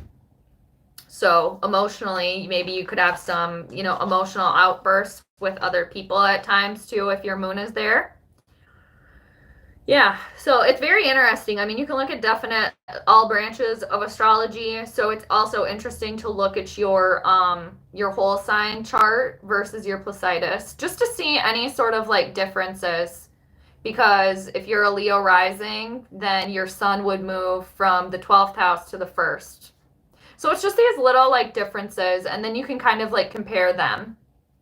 So emotionally, maybe you could have some, you know, emotional outbursts with other people at times too if your moon is there. Yeah, so it's very interesting. I mean, you can look at definite all branches of astrology. So it's also interesting to look at your whole sign chart versus your Placidus, just to see any sort of like differences. Because if you're a Leo rising, then your sun would move from the 12th house to the 1st. So it's just these little like differences, and then you can kind of like compare them,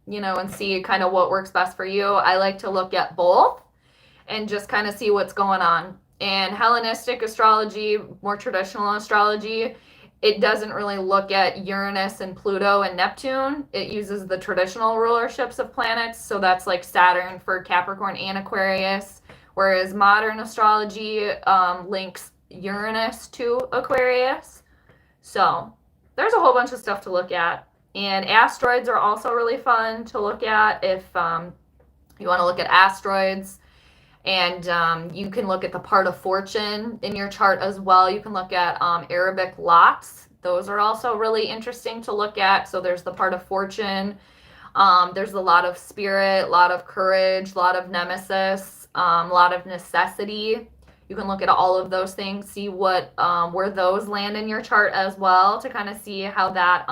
you know, and see kind of what works best for you. I like to look at both and just kind of see what's going on. And Hellenistic astrology, more traditional astrology, it doesn't really look at Uranus and Pluto and Neptune. It uses the traditional rulerships of planets. So that's like Saturn for Capricorn and Aquarius. Whereas modern astrology links Uranus to Aquarius. So there's a whole bunch of stuff to look at. And asteroids are also really fun to look at if you want to look at asteroids. And you can look at the part of fortune in your chart as well. You can look at Arabic lots. Those are also really interesting to look at. So there's the part of fortune. There's a lot of spirit, a lot of courage, a lot of nemesis, a lot of necessity. You can look at all of those things, see what where those land in your chart as well, to kind of see how that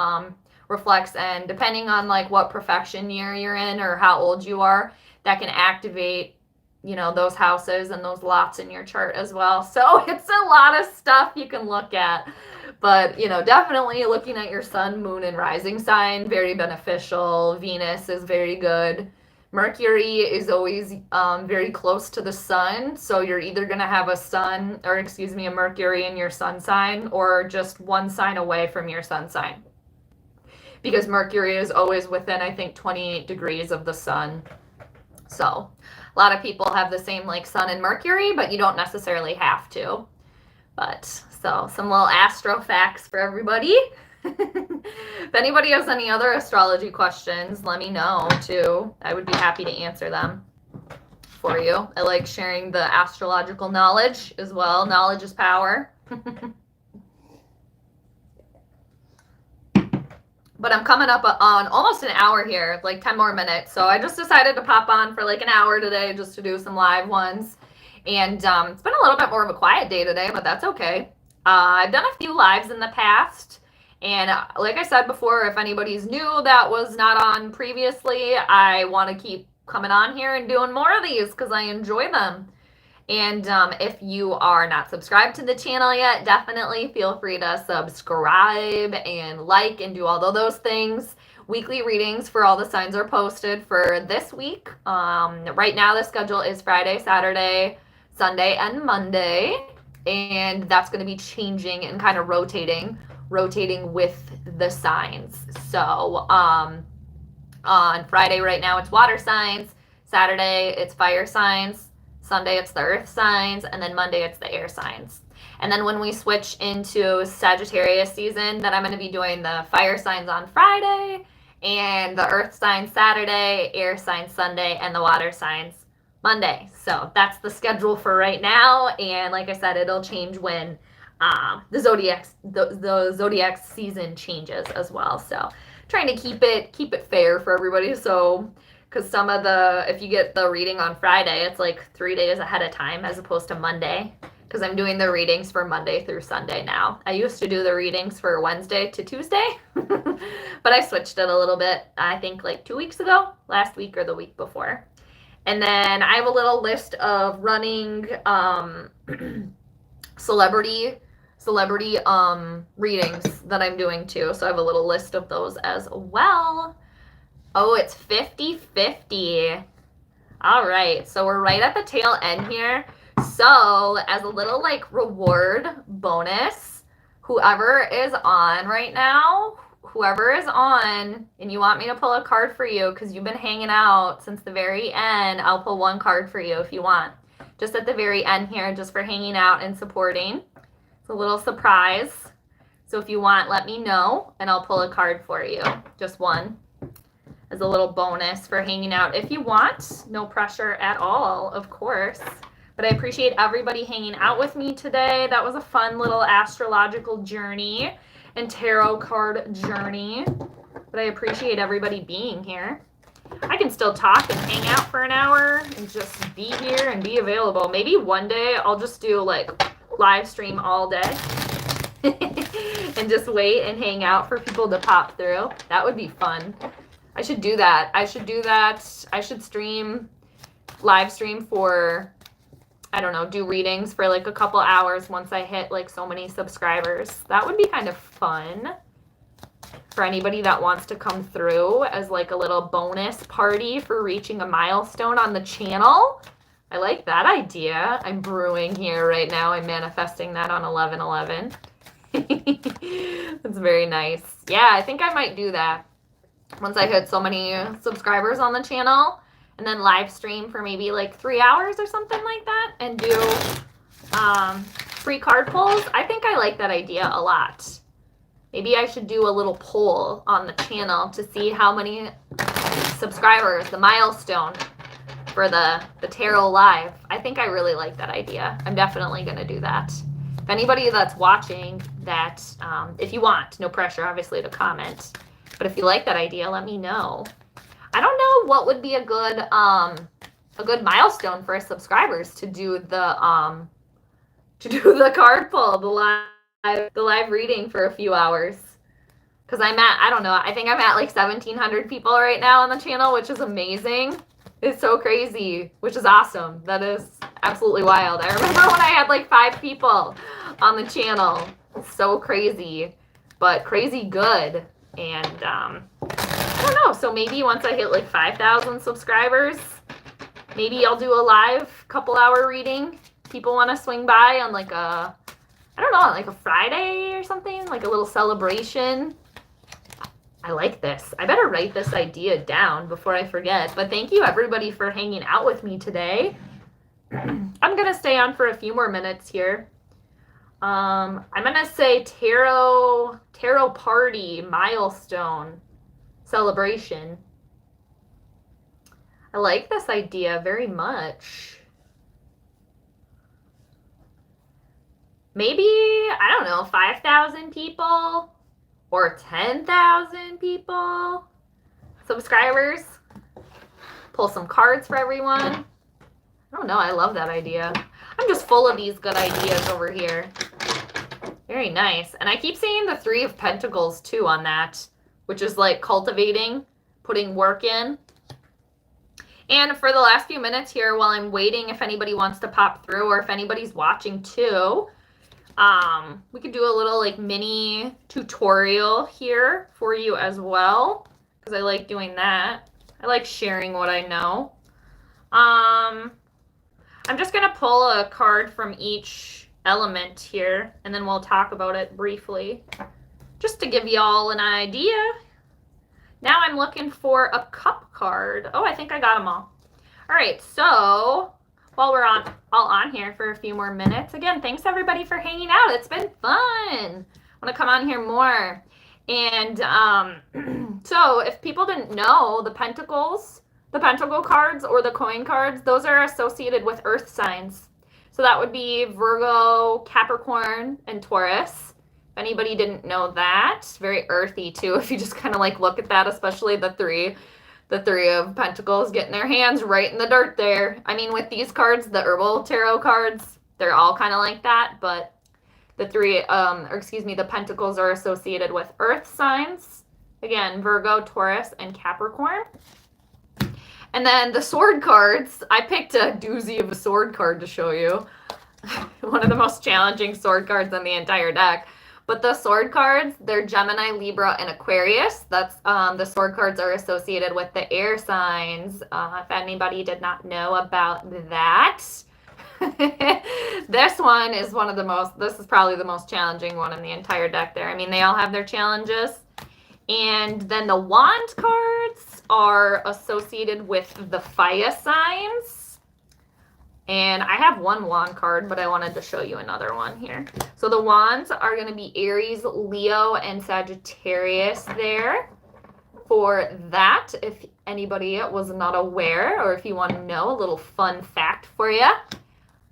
reflects. And depending on like what perfection year you're in or how old you are, that can activate, you know, those houses and those lots in your chart as well. So it's a lot of stuff you can look at. But, you know, definitely looking at your sun, moon, and rising sign, very beneficial. Venus is very good. Mercury is always very close to the sun. So you're either going to have a Mercury in your sun sign, or just one sign away from your sun sign. Because Mercury is always within, I think, 28 degrees of the sun. So a lot of people have the same like sun and Mercury, but you don't necessarily have to. But so some little astro facts for everybody. If anybody has any other astrology questions, let me know too. I would be happy to answer them for you. I like sharing the astrological knowledge as well. Knowledge is power. But I'm coming up on almost an hour here, like 10 more minutes. So I just decided to pop on for like an hour today just to do some live ones. And it's been a little bit more of a quiet day today, but that's okay. I've done a few lives in the past. And like I said before, if anybody's new that was not on previously, I want to keep coming on here and doing more of these because I enjoy them. And if you are not subscribed to the channel yet, definitely feel free to subscribe and like and do all of those things. Weekly readings for all the signs are posted for this week. Right now the schedule is Friday, Saturday, Sunday, and Monday. And that's going to be changing and kind of rotating rotating with the signs. So on Friday right now it's water signs, Saturday it's fire signs, Sunday it's the earth signs, and then Monday it's the air signs. And then when we switch into Sagittarius season, then I'm going to be doing the fire signs on Friday, and the earth signs Saturday, air signs Sunday, and the water signs Monday. So that's the schedule for right now. And like I said, it'll change when the zodiac season changes as well. So trying to keep it fair for everybody. So because some of if you get the reading on Friday, it's like 3 days ahead of time as opposed to Monday, because I'm doing the readings for Monday through Sunday now. I used to do the readings for Wednesday to Tuesday, but I switched it a little bit, I think like 2 weeks ago, last week or the week before. And then I have a little list of running celebrity readings that I'm doing too. So I have a little list of those as well. Oh, it's 50-50. All right, so we're right at the tail end here. So as a little like reward bonus, whoever is on right now, and you want me to pull a card for you because you've been hanging out since the very end, I'll pull one card for you if you want. Just at the very end here, just for hanging out and supporting. It's a little surprise. So if you want, let me know and I'll pull a card for you. Just one. As a little bonus for hanging out if you want. No pressure at all, of course. But I appreciate everybody hanging out with me today. That was a fun little astrological journey and tarot card journey. But I appreciate everybody being here. I can still talk and hang out for an hour and just be here and be available. Maybe one day I'll just do like live stream all day and just wait and hang out for people to pop through. That would be fun. I should do that. I should live stream for, I don't know, do readings for like a couple hours once I hit like so many subscribers. That would be kind of fun for anybody that wants to come through as like a little bonus party for reaching a milestone on the channel. I like that idea. I'm brewing here right now. I'm manifesting that on 11/11. That's very nice. Yeah, I think I might do that. Once I hit so many subscribers on the channel, and then live stream for maybe like 3 hours or something like that, and do free card pulls. I think I like that idea a lot. Maybe I should do a little poll on the channel to see how many subscribers, the milestone for the tarot live. I think I really like that idea. I'm definitely going to do that. If anybody that's watching that, if you want, no pressure obviously to comment. But if you like that idea, let me know. I don't know what would be a good milestone for subscribers to do the card pull, the live reading for a few hours. Because I don't know, I think I'm at like 1,700 people right now on the channel, which is amazing. It's so crazy, which is awesome. That is absolutely wild. I remember when I had like 5 people on the channel. It's so crazy, but crazy good. And I don't know, so maybe once I hit like 5,000 subscribers, maybe I'll do a live couple-hour reading. People want to swing by on like I don't know, like a Friday or something, like a little celebration. I like this. I better write this idea down before I forget. But thank you everybody for hanging out with me today. I'm going to stay on for a few more minutes here. I'm going to say tarot party milestone celebration. I like this idea very much. Maybe, I don't know, 5,000 people or 10,000 people, subscribers. Pull some cards for everyone. I don't know, I love that idea. I'm just full of these good ideas over here. Very nice. And I keep seeing the 3 of Pentacles too on that, which is like cultivating, putting work in. And for the last few minutes here, while I'm waiting, if anybody wants to pop through or if anybody's watching too, we could do a little like mini tutorial here for you as well, because I like doing that. I like sharing what I know. I'm just going to pull a card from each element here, and then we'll talk about it briefly. just to give y'all an idea. Now I'm looking for a cup card. Oh, I think I got them all. All right, so while we're all on here for a few more minutes, again, thanks everybody for hanging out. It's been fun. I want to come on here more. And so if people didn't know, the pentacle cards or the coin cards, those are associated with earth signs. So that would be Virgo, Capricorn, and Taurus. If anybody didn't know that, very earthy too. If you just kind of like look at that, especially the three of Pentacles getting their hands right in the dirt there. I mean, with these cards, the herbal tarot cards, they're all kind of like that, but the Pentacles are associated with earth signs. Again, Virgo, Taurus, and Capricorn. And then the sword cards, I picked a doozy of a sword card to show you. One of the most challenging sword cards in the entire deck. But the sword cards, they're Gemini, Libra, and Aquarius. That's the sword cards are associated with the air signs. If anybody did not know about that. This one is this is probably the most challenging one in the entire deck there. I mean, they all have their challenges. And then the wand cards are associated with the fire signs. And I have one wand card, but I wanted to show you another one here. So the wands are going to be Aries, Leo, and Sagittarius there for that. If anybody was not aware, or if you want to know, a little fun fact for you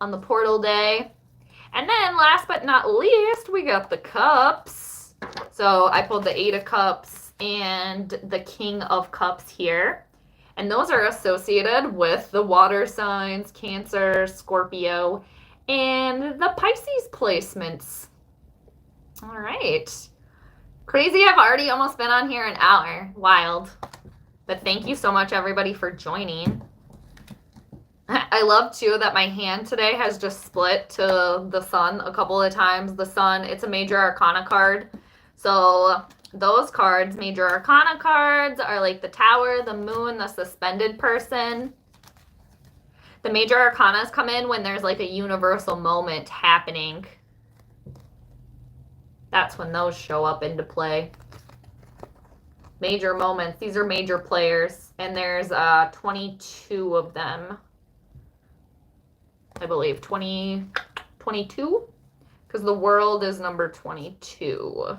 on the portal day. And then last but not least, we got the cups. So I pulled the 8 of Cups and the King of Cups here. And those are associated with the water signs, Cancer, Scorpio, and the Pisces placements. All right. Crazy, I've already almost been on here an hour. Wild. But thank you so much, everybody, for joining. I love, too, that my hand today has just split to the sun a couple of times. The sun, it's a major arcana card. So those cards, major arcana cards, are like the Tower, the Moon, the Suspended Person. The major arcanas come in when there's like a universal moment happening. That's when those show up into play. Major moments. These are major players. And there's 22 of them. I believe 22? Because the World is number 22.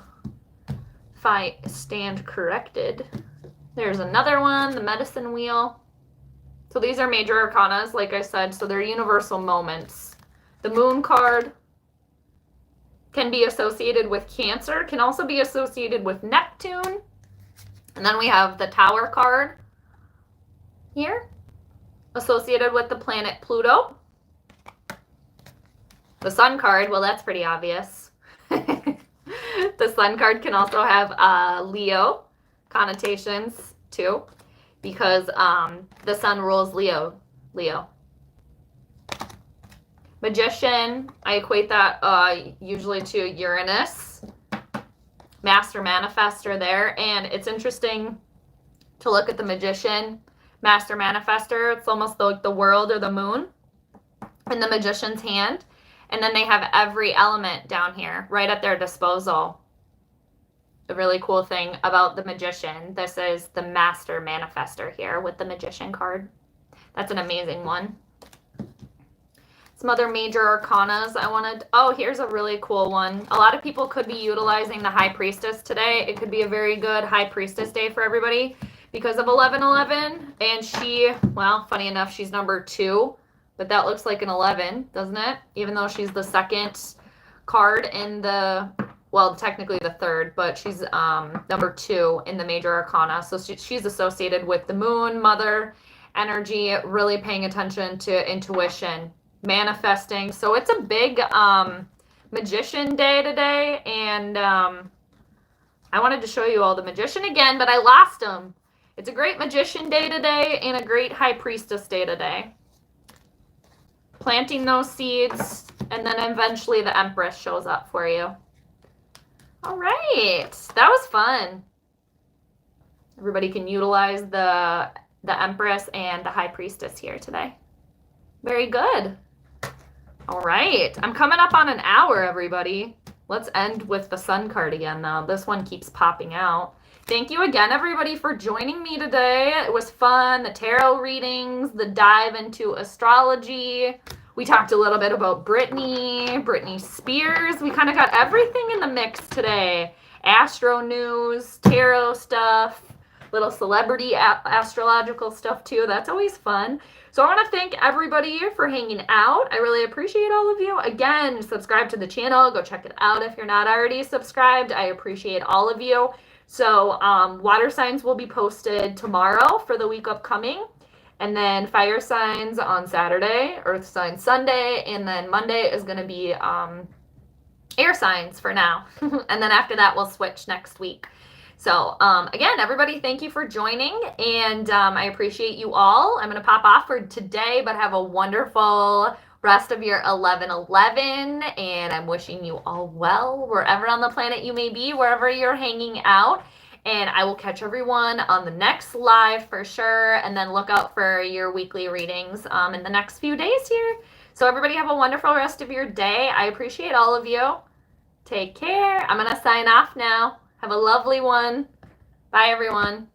If I stand corrected. There's another one, the Medicine Wheel. So these are major arcanas, like I said, so they're universal moments. The Moon card can be associated with Cancer, can also be associated with Neptune. And then we have the Tower card here, associated with the planet Pluto. The Sun card, well, that's pretty obvious. The Sun card can also have Leo connotations too, because the Sun rules Leo. Magician, I equate that usually to Uranus. Master Manifestor there, and it's interesting to look at the Magician, Master Manifestor. It's almost like the World or the Moon in the Magician's hand. And then they have every element down here right at their disposal. The really cool thing about the Magician, this is the Master Manifestor here with the Magician card. That's an amazing one. Some other major arcanas I wanted. Oh, here's a really cool one. A lot of people could be utilizing the High Priestess today. It could be a very good High Priestess day for everybody because of 1111. And she, well, funny enough, she's number 2. But that looks like an 11, doesn't it? Even though she's the second card in the, well, technically the third, but she's number 2 in the major arcana. So she's associated with the Moon, Mother energy, really paying attention to intuition, manifesting. So it's a big Magician day today. And I wanted to show you all the Magician again, but I lost them. It's a great Magician day today and a great High Priestess day today. Planting those seeds, and then eventually the Empress shows up for you. All right, that was fun. Everybody can utilize the Empress and the High Priestess here today. Very good. All right, I'm coming up on an hour, everybody. Let's end with the Sun card again, though. This one keeps popping out. Thank you again, everybody, for joining me today. It was fun. The tarot readings, the dive into astrology. We talked a little bit about Britney Spears. We kind of got everything in the mix today. Astro news, tarot stuff, little celebrity astrological stuff too. That's always fun. So I want to thank everybody for hanging out. I really appreciate all of you. Again, subscribe to the channel. Go check it out if you're not already subscribed. I appreciate all of you. So water signs will be posted tomorrow for the week upcoming. And then fire signs on Saturday, earth signs Sunday, and then Monday is going to be air signs for now. And then after that, we'll switch next week. So again, everybody, thank you for joining, and I appreciate you all. I'm going to pop off for today, but have a wonderful rest of your 11/11, and I'm wishing you all well wherever on the planet you may be, wherever you're hanging out. And I will catch everyone on the next live for sure, and then look out for your weekly readings in the next few days here. So everybody have a wonderful rest of your day. I appreciate all of you. Take care. I'm going to sign off now. Have a lovely one. Bye, everyone.